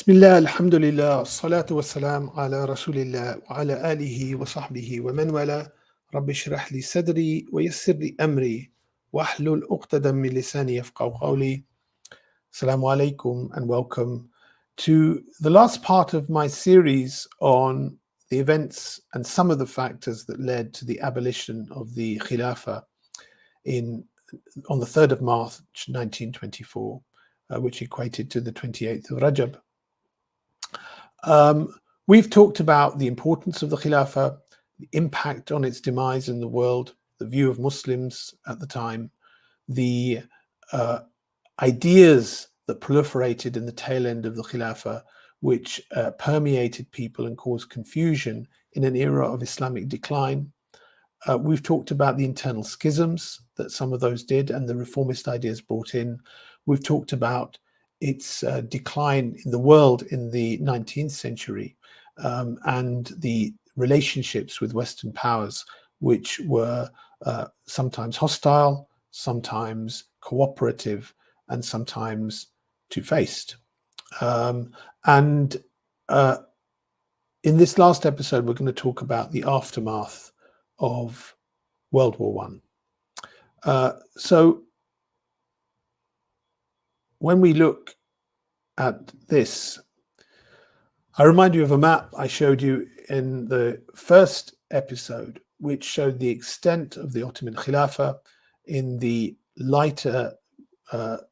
بسم الله الحمد لله والصلاة والسلام على رسول الله وعلى آله وصحبه ومن والاه رب اشرح لي صدري ويسر لي أمري واحلل عقدة من لساني يفقهوا قولي. Assalamu alaikum and welcome to the last part of my series on the events and some of the factors that led to the abolition of the Khilafah on the 3rd of March 1924, which equated to the 28th of Rajab. We've talked about the importance of the Khilafah, the impact on its demise in the world, the view of Muslims at the time, the ideas that proliferated in the tail end of the Khilafah, which permeated people and caused confusion in an era of Islamic decline. We've talked about the internal schisms that some of those did and the reformist ideas brought in. We've talked about its decline in the world in the 19th century and the relationships with Western powers, which were sometimes hostile, sometimes cooperative, and sometimes two-faced. In this last episode, we're going to talk about the aftermath of World War I. So when we look at this, I remind you of a map I showed you in the first episode, which showed the extent of the Ottoman Khilafah in the lighter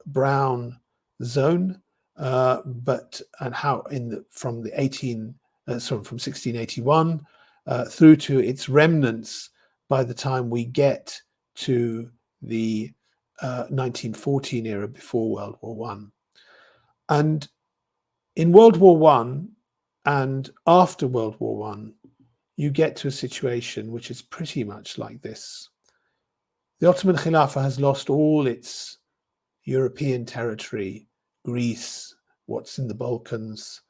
brown zone, and how from 1681 through to its remnants by the time we get to the 1914 era before World War I. And in World War I and after World War I, you get to a situation which is pretty much like this. The Ottoman Khilafah has lost all its European territory, Greece, what's in the Balkans,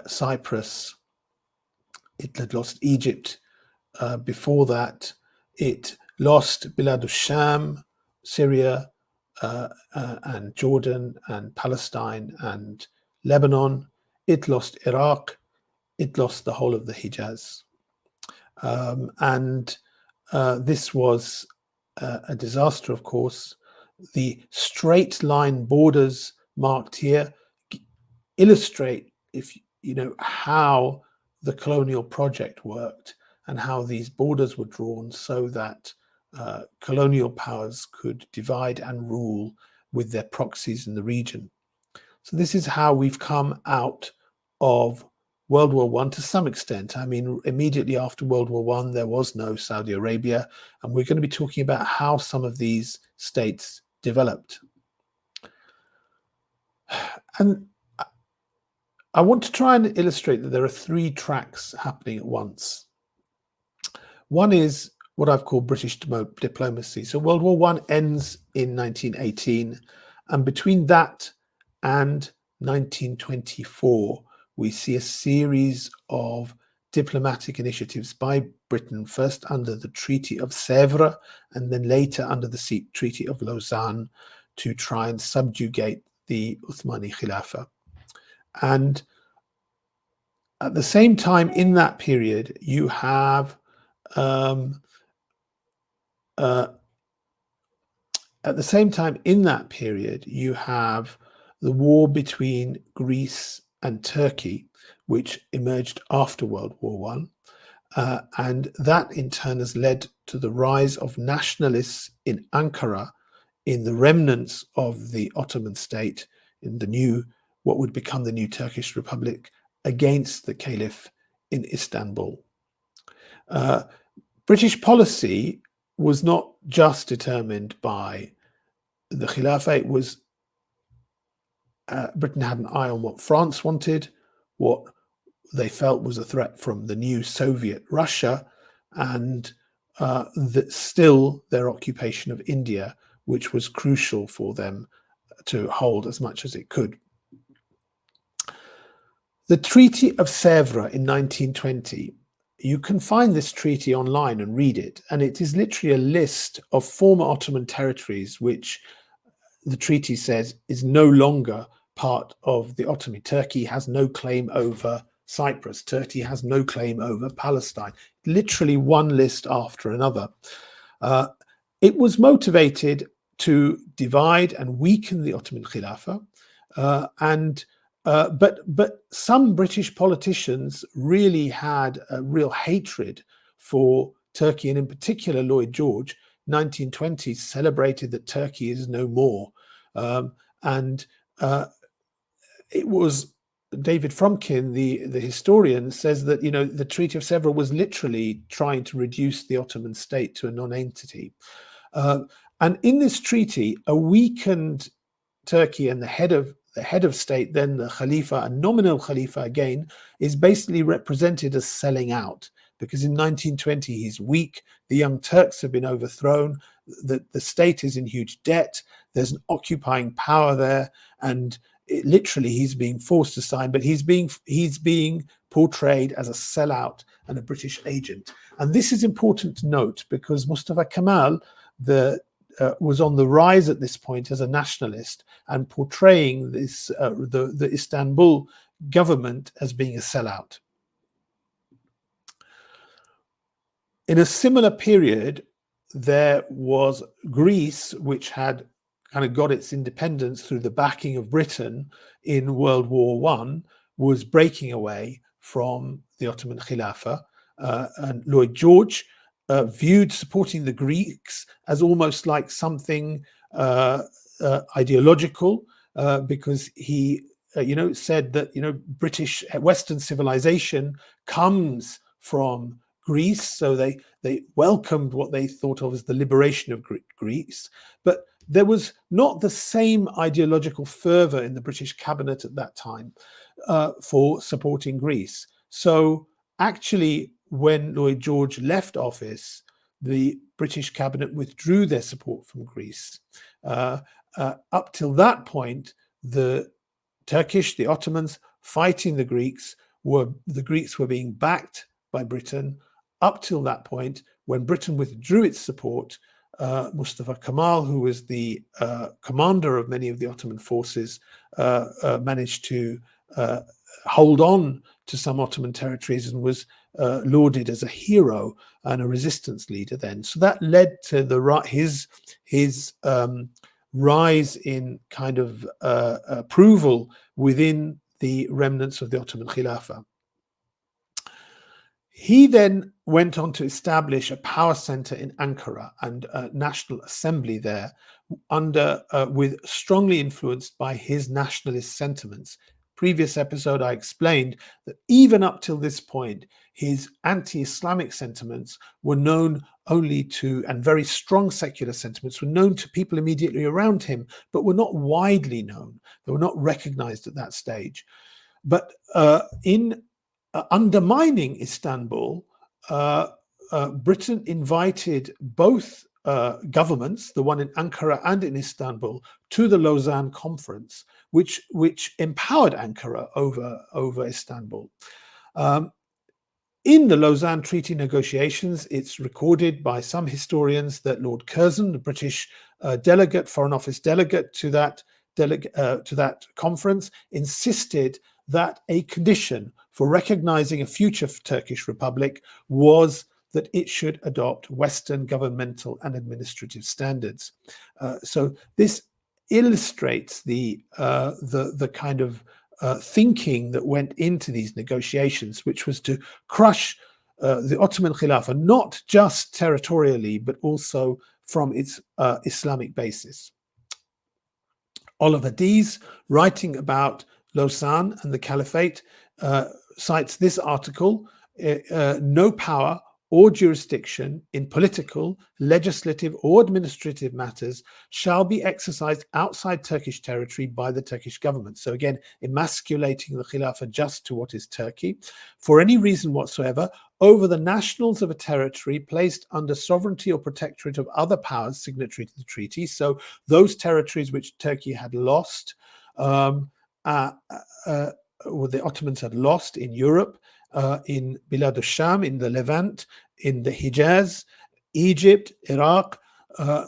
Cyprus. It had lost Egypt before that. It lost Bilad al-Sham, Syria, and Jordan and Palestine and Lebanon. It lost Iraq. It lost the whole of the Hijaz. This was a disaster, of course. The straight line borders marked here illustrate, how the colonial project worked and how these borders were drawn so that colonial powers could divide and rule with their proxies in the region. So this is how we've come out of World War I to some extent. I mean, immediately after World War I, there was no Saudi Arabia, and we're going to be talking about how some of these states developed. And I want to try and illustrate that there are three tracks happening at once. One is what I've called British diplomacy. So World War I ends in 1918, and between that and 1924, we see a series of diplomatic initiatives by Britain, first under the Treaty of Sèvres and then later under the Treaty of Lausanne, to try and subjugate the Uthmani Khilafah. And at the same time in that period, you have the war between Greece and Turkey, which emerged after World War I. And that in turn has led to the rise of nationalists in Ankara, in the remnants of the Ottoman state, in what would become the new Turkish Republic, against the Caliph in Istanbul. British policy was not just determined by the Khilafah. It was Britain had an eye on what France wanted, what they felt was a threat from the new Soviet Russia, and still their occupation of India, which was crucial for them to hold as much as it could. The Treaty of Sèvres in 1920, you can find this treaty online and read it, and it is literally a list of former Ottoman territories which the treaty says is no longer part of the Ottoman. Turkey has no claim over Cyprus. Turkey has no claim over Palestine. Literally one list after another. It was motivated to divide and weaken the Ottoman Khilafah, but some British politicians really had a real hatred for Turkey, and in particular Lloyd George, 1920s, celebrated that Turkey is no more. It was David Fromkin, the historian, says that, you know, the Treaty of Sèvres was literally trying to reduce the Ottoman state to a non-entity. And in this treaty, a weakened Turkey and the head of state, then the Khalifa, a nominal Khalifa again, is basically represented as selling out, because in 1920 he's weak, the Young Turks have been overthrown, the state is in huge debt, there's an occupying power there, and literally he's being forced to sign, but he's being portrayed as a sellout and a British agent. And this is important to note because Mustafa Kemal was on the rise at this point as a nationalist and portraying this the Istanbul government as being a sellout. In a similar period, there was Greece, which had kind of got its independence through the backing of Britain in World War I, was breaking away from the Ottoman Khilafah. And Lloyd George viewed supporting the Greeks as almost like something ideological, because he said that British Western civilization comes from Greece, so they welcomed what they thought of as the liberation of Greece. But there was not the same ideological fervor in the British cabinet at that time for supporting Greece. So actually, when Lloyd George left office, the British cabinet withdrew their support from Greece. Up till that point, the Ottomans fighting the Greeks were being backed by Britain. Up till that point, when Britain withdrew its support, Mustafa Kemal, who was the commander of many of the Ottoman forces, managed to hold on to some Ottoman territories and was lauded as a hero and a resistance leader then. So that led to his rise in kind of approval within the remnants of the Ottoman Khilafah. He then went on to establish a power center in Ankara and a national assembly there, with strongly influenced by his nationalist sentiments. Previous episode, I explained that even up till this point, his anti-Islamic sentiments were known only to, and very strong secular sentiments were known to people immediately around him, but were not widely known. They were not recognized at that stage. But in undermining Istanbul, Britain invited both governments, the one in Ankara and in Istanbul, to the Lausanne Conference, which empowered Ankara over Istanbul. In the Lausanne Treaty negotiations, it's recorded by some historians that Lord Curzon, the British Foreign Office delegate to that conference, insisted that a condition for recognizing a future Turkish Republic was that it should adopt Western governmental and administrative standards. So this illustrates the kind of thinking that went into these negotiations, which was to crush the Ottoman Khilafah, not just territorially, but also from its Islamic basis. Oliver Dees, writing about Lausanne and the Caliphate, cites this article: no power or jurisdiction in political, legislative, or administrative matters shall be exercised outside Turkish territory by the Turkish government. So again, emasculating the Khilafah just to what is Turkey, for any reason whatsoever, over the nationals of a territory placed under sovereignty or protectorate of other powers signatory to the treaty. So those territories which Turkey had lost, or the Ottomans had lost in Europe, in Bilad al-Sham, in the Levant, in the Hijaz, Egypt, Iraq,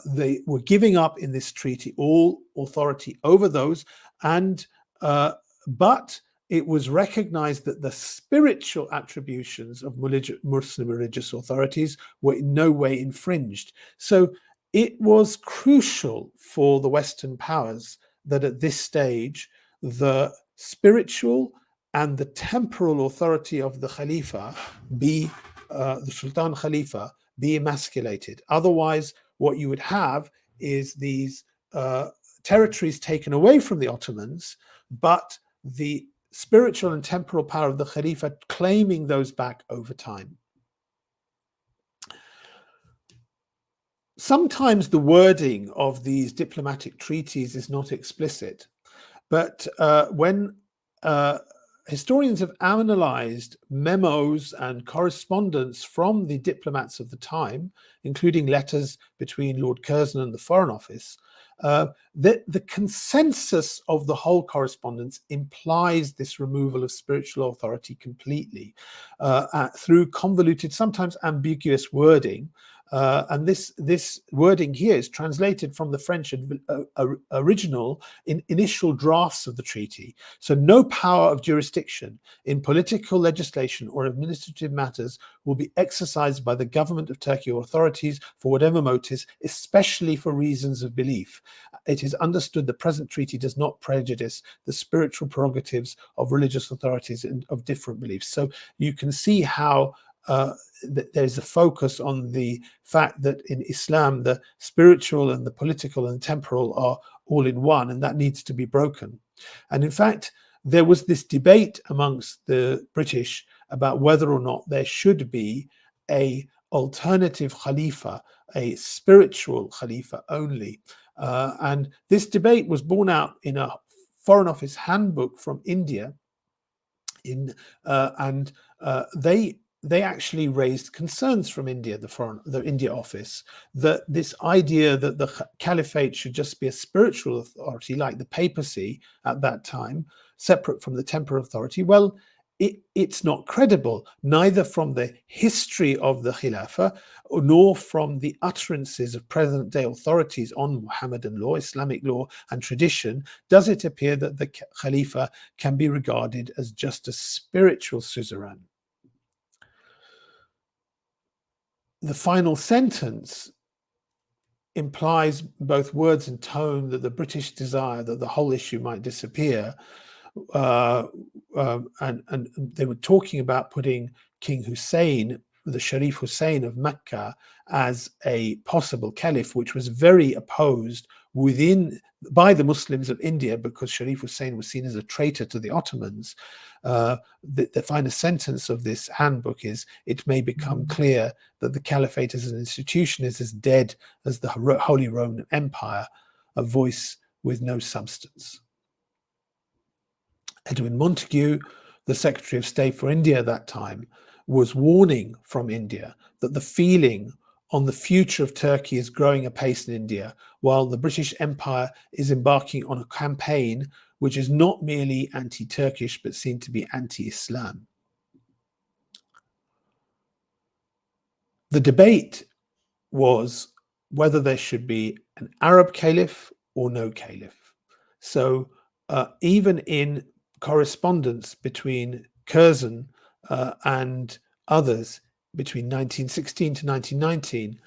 they were giving up in this treaty all authority over those, and but it was recognized that the spiritual attributions of Muslim religious authorities were in no way infringed. So it was crucial for the Western powers that at this stage, the spiritual and the temporal authority of the Khalifa be, the Sultan Khalifa, be emasculated. Otherwise, what you would have is these territories taken away from the Ottomans, but the spiritual and temporal power of the Khalifa claiming those back over time. Sometimes the wording of these diplomatic treaties is not explicit, but when historians have analyzed memos and correspondence from the diplomats of the time, including letters between Lord Curzon and the Foreign Office, the consensus of the whole correspondence implies this removal of spiritual authority completely through convoluted, sometimes ambiguous wording. And this wording here is translated from the French original in initial drafts of the treaty. So no power of jurisdiction in political legislation or administrative matters will be exercised by the government of Turkey or authorities for whatever motives, especially for reasons of belief. It is understood the present treaty does not prejudice the spiritual prerogatives of religious authorities of different beliefs. So you can see how there's a focus on the fact that in Islam, the spiritual and the political and temporal are all in one, and that needs to be broken. And in fact, there was this debate amongst the British about whether or not there should be an alternative Khalifa, a spiritual Khalifa only. And this debate was borne out in a Foreign Office handbook from India, they actually raised concerns from India, the India office, that this idea that the caliphate should just be a spiritual authority, like the papacy at that time, separate from the temporal authority. Well, it's not credible, neither from the history of the Khilafah, nor from the utterances of present-day authorities on Mohammedan law, Islamic law, and tradition, does it appear that the Khalifa can be regarded as just a spiritual suzerain. The final sentence implies both words and tone that the British desire that the whole issue might disappear. And they were talking about putting King Hussein, the Sharif Hussein of Mecca, as a possible caliph, which was very opposed by the Muslims of India, because Sharif Hussein was seen as a traitor to the Ottomans. The final sentence of this handbook is, it may become clear that the caliphate as an institution is as dead as the Holy Roman Empire, a voice with no substance. Edwin Montagu, the Secretary of State for India at that time, was warning from India that the feeling on the future of Turkey is growing apace in India, while the British Empire is embarking on a campaign which is not merely anti-Turkish, but seen to be anti-Islam. The debate was whether there should be an Arab caliph or no caliph. So even in correspondence between Curzon and others between 1916 to 1919,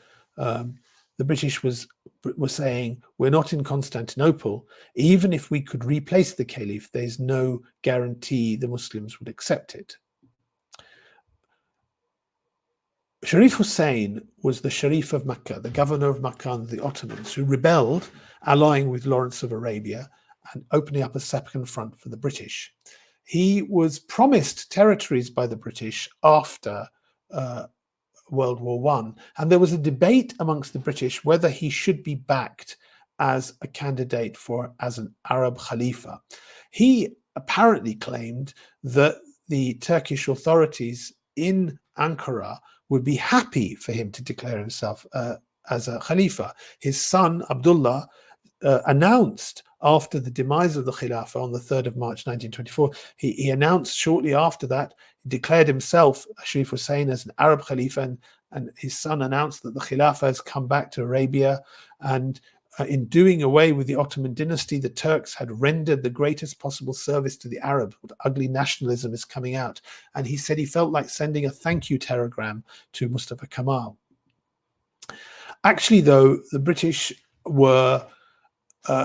the British were saying, we're not in Constantinople. Even if we could replace the caliph, there's no guarantee the Muslims would accept it. Sharif Hussein was the Sharif of Mecca, the governor of Mecca under the Ottomans, who rebelled, allying with Lawrence of Arabia and opening up a second front for the British. He was promised territories by the British after World War I, and there was a debate amongst the British whether he should be backed as a candidate as an Arab Khalifa. He apparently claimed that the Turkish authorities in Ankara would be happy for him to declare himself as a Khalifa. His son, Abdullah, announced after the demise of the Khilafah on the 3rd of March 1924, he announced shortly after that, he declared himself, Sharif Hussein, as an Arab Khalifa, and his son announced that the Khilafah has come back to Arabia, and in doing away with the Ottoman dynasty, the Turks had rendered the greatest possible service to the Arabs. What ugly nationalism is coming out. And he said he felt like sending a thank you telegram to Mustafa Kemal. Actually, though, the British were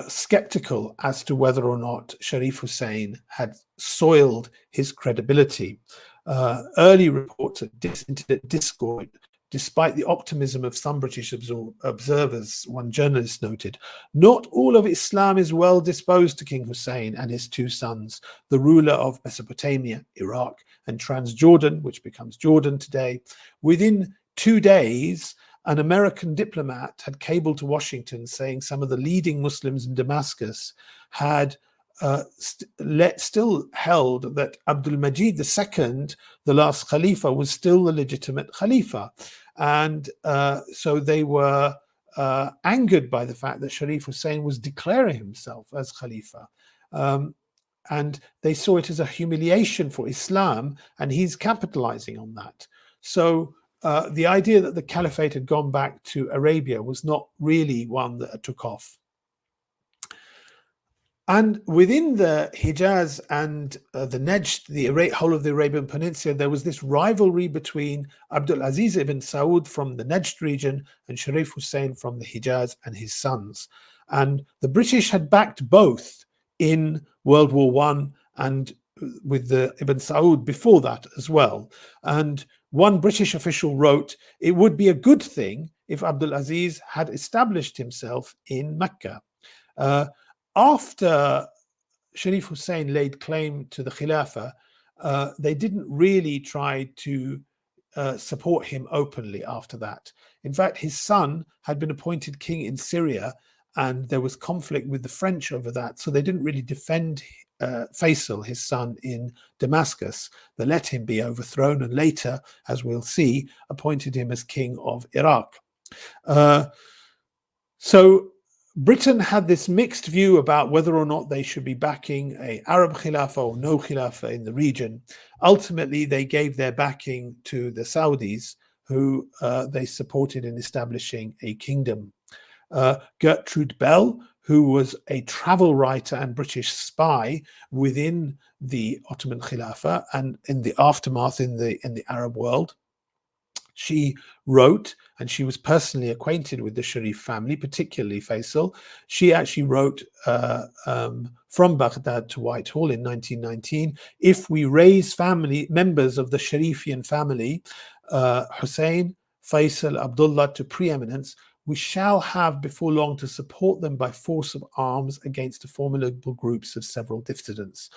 skeptical as to whether or not Sharif Hussein had soiled his credibility. Early reports of internet discord, despite the optimism of some British observers, one journalist noted, not all of Islam is well disposed to King Hussein and his two sons, the ruler of Mesopotamia, Iraq, and Transjordan, which becomes Jordan today. Within 2 days, an American diplomat had cabled to Washington saying some of the leading Muslims in Damascus had still held that Abdul Majid II, the last Khalifa, was still the legitimate Khalifa. And so they were angered by the fact that Sharif Hussein was declaring himself as Khalifa. And they saw it as a humiliation for Islam, and he's capitalizing on that. So the idea that the caliphate had gone back to Arabia was not really one that took off. And within the Hijaz and the Najd, the whole of the Arabian Peninsula, there was this rivalry between Abdul Aziz ibn Saud from the Najd region and Sharif Hussein from the Hijaz and his sons. And the British had backed both in World War I and with the Ibn Saud before that as well. And one British official wrote, it would be a good thing if Abdul Aziz had established himself in Mecca. After Sharif Hussein laid claim to the Khilafah, they didn't really try to support him openly after that. In fact, his son had been appointed king in Syria, and there was conflict with the French over that, so they didn't really defend Faisal, his son, in Damascus. They let him be overthrown, and later, as we'll see, appointed him as king of Iraq. So Britain had this mixed view about whether or not they should be backing an Arab Khilafah or no Khilafah in the region. Ultimately, they gave their backing to the Saudis, who they supported in establishing a kingdom. Gertrude Bell, who was a travel writer and British spy within the Ottoman Khilafah and in the aftermath in the Arab world, she wrote, and she was personally acquainted with the Sharif family, particularly Faisal. She actually wrote from Baghdad to Whitehall in 1919, if we raise family members of the Sharifian family, Hussein, Faisal, Abdullah, to preeminence, we shall have before long to support them by force of arms against the formidable groups of several dissidents,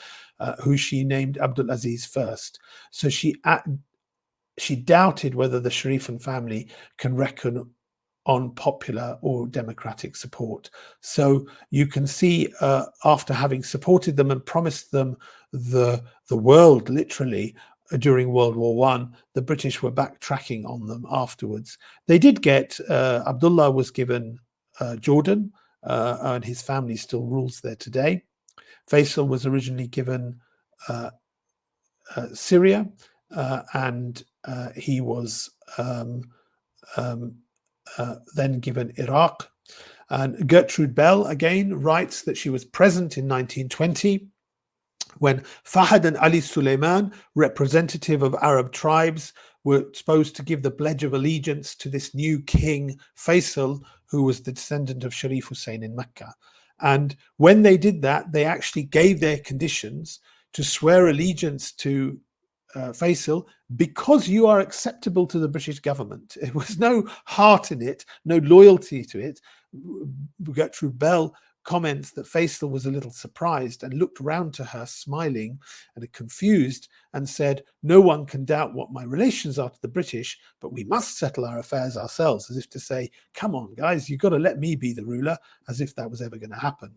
who she named Abdul Aziz first. So she doubted whether the Sharifan family can reckon on popular or democratic support. So you can see, after having supported them and promised them the world, literally, during World War I, the British were backtracking on them afterwards. They did get, Abdullah was given Jordan, and his family still rules there today. Faisal was originally given Syria, and he was then given Iraq. And Gertrude Bell again writes that she was present in 1920 when Fahad and Ali Suleiman, representative of Arab tribes, were supposed to give the Pledge of Allegiance to this new king, Faisal, who was the descendant of Sharif Hussein in Mecca. And when they did that, they actually gave their conditions to swear allegiance to Faisal because you are acceptable to the British government. There was no heart in it, no loyalty to it. Gertrude Bell comments that Faisal was a little surprised and looked round to her smiling and confused and said, no one can doubt what my relations are to the British, but we must settle our affairs ourselves, as if to say, come on guys, you've got to let me be the ruler, as if that was ever going to happen.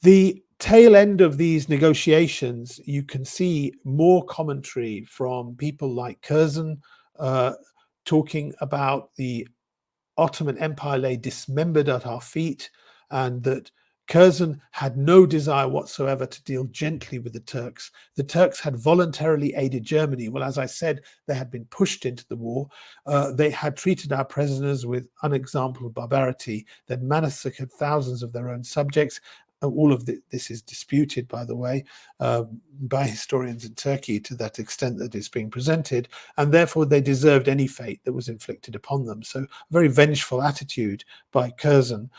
The tail end of these negotiations, you can see more commentary from people like Curzon, talking about the Ottoman Empire lay dismembered at our feet, and that Curzon had no desire whatsoever to deal gently with the Turks. The Turks had voluntarily aided Germany. Well, as I said, they had been pushed into the war. They had treated our prisoners with unexampled barbarity. They'd massacred thousands of their own subjects. All of this is disputed, by the way, by historians in Turkey to that extent that it's being presented, and therefore they deserved any fate that was inflicted upon them. So a very vengeful attitude by Curzon,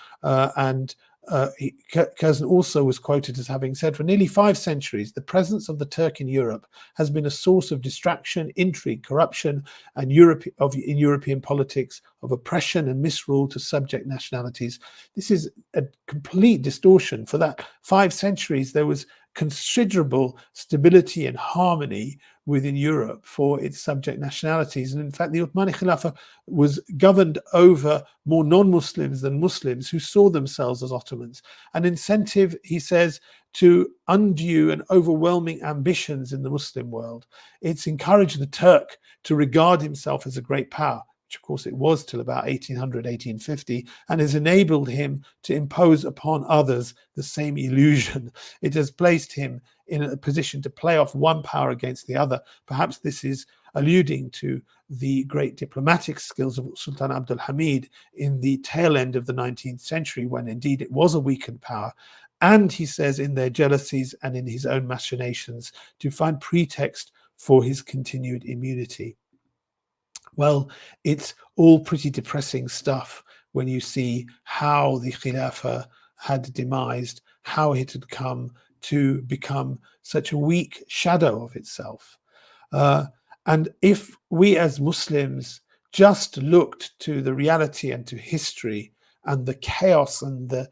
Curzon also was quoted as having said, for nearly 5 centuries, the presence of the Turk in Europe has been a source of distraction, intrigue, corruption, and in European politics, of oppression and misrule to subject nationalities. This is a complete distortion. For that 5 centuries, there was considerable stability and harmony within Europe for its subject nationalities. And in fact, the Ottoman Caliphate was governed over more non-Muslims than Muslims who saw themselves as Ottomans. An incentive, he says, to undue and overwhelming ambitions in the Muslim world. It's encouraged the Turk to regard himself as a great power, which of course it was till about 1800, 1850, and has enabled him to impose upon others the same illusion. It has placed him in a position to play off one power against the other. Perhaps this is alluding to the great diplomatic skills of Sultan Abdul Hamid in the tail end of the 19th century, when indeed it was a weakened power. And he says in their jealousies and in his own machinations to find pretext for his continued immunity. Well, it's all pretty depressing stuff when you see how the Khilafah had demised, how it had come to become such a weak shadow of itself. And if we as Muslims just looked to the reality and to history and the chaos and the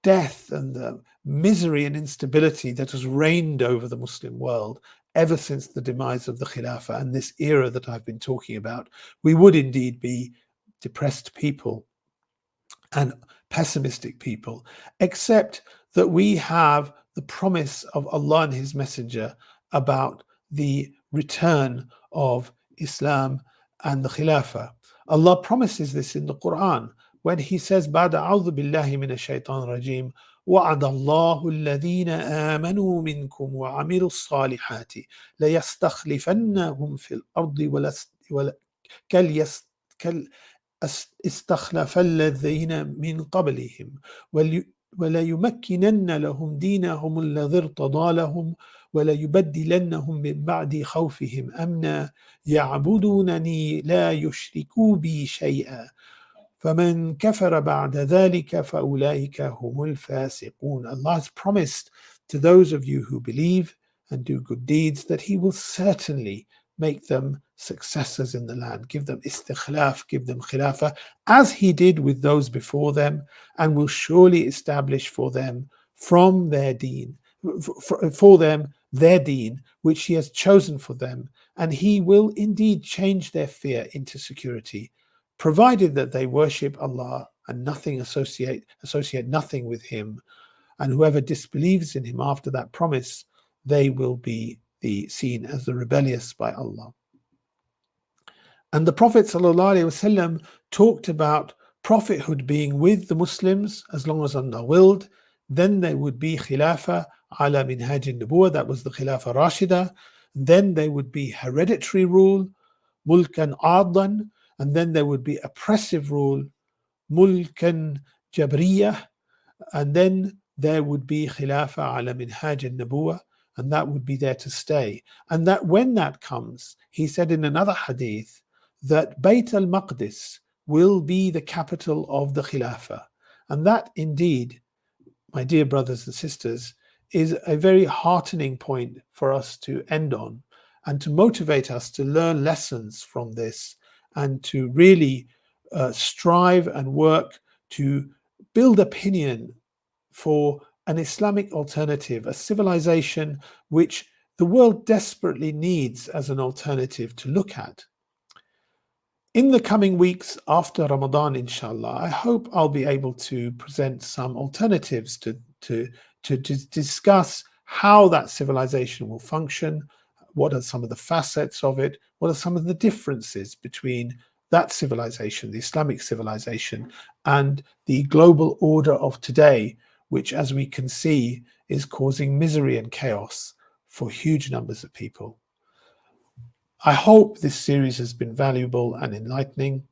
death and the misery and instability that has reigned over the Muslim world ever since the demise of the Khilafah and this era that I've been talking about, we would indeed be depressed people and pessimistic people, except that we have the promise of Allah and His Messenger about the return of Islam and the Khilafah. Allah promises this in the Quran when He says, "Ba'da a'udhu billahi minash shaitanir rajim, وعد الله الذين آمنوا منكم وعملوا الصالحات ليستخلفنهم في الأرض استخلف الذين من قبلهم وليمكنن لهم دينهم الذي ارتضى لهم وليبدلنهم من بعد خوفهم أمنا يعبدونني لا يشركوا بي شيئا فمن كفر بعد ذلك فأولئك هم الفاسقون." Allah has promised to those of you who believe and do good deeds that He will certainly make them successors in the land, give them istikhlaf, give them khilafah, as He did with those before them, and will surely establish for them from their deen, for them their deen, which He has chosen for them, and He will indeed change their fear into security, provided that they worship Allah and nothing associate nothing with Him. And whoever disbelieves in Him after that promise, they will be seen as the rebellious by Allah. And the Prophet ﷺ talked about prophethood being with the Muslims as long as Allah willed. Then there would be Khilafah ala minhaj an-nubuwwah, that was the Khilafah Rashida. Then there would be hereditary rule, mulkan adan, and then there would be oppressive rule, mulkan jabriyah, and then there would be Khilafah ala minhaj an-nubuwwah, and that would be there to stay. And that when that comes, he said in another hadith that Bayt al-Maqdis will be the capital of the Khilafah. And that indeed, my dear brothers and sisters, is a very heartening point for us to end on and to motivate us to learn lessons from this and to really strive and work to build opinion for an Islamic alternative, a civilization which the world desperately needs as an alternative to look at. In the coming weeks after Ramadan, inshallah, I hope I'll be able to present some alternatives to discuss how that civilization will function, what are some of the facets of it, what are some of the differences between that civilization, the Islamic civilization, and the global order of today, which, as we can see, is causing misery and chaos for huge numbers of people. I hope this series has been valuable and enlightening,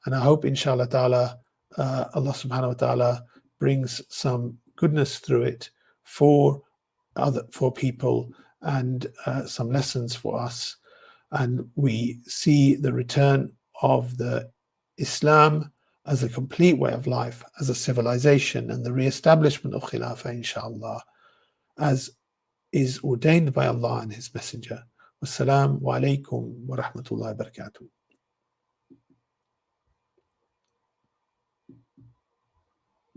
and I hope, inshallah ta'ala, Allah subhanahu wa ta'ala brings some goodness through it for people, and some lessons for us, and we see the return of the Islam as a complete way of life, as a civilization, and the re-establishment of Khilafah, inshallah, as is ordained by Allah and His Messenger. Wassalamu alaikum wa rahmatullahi wa barakatuh.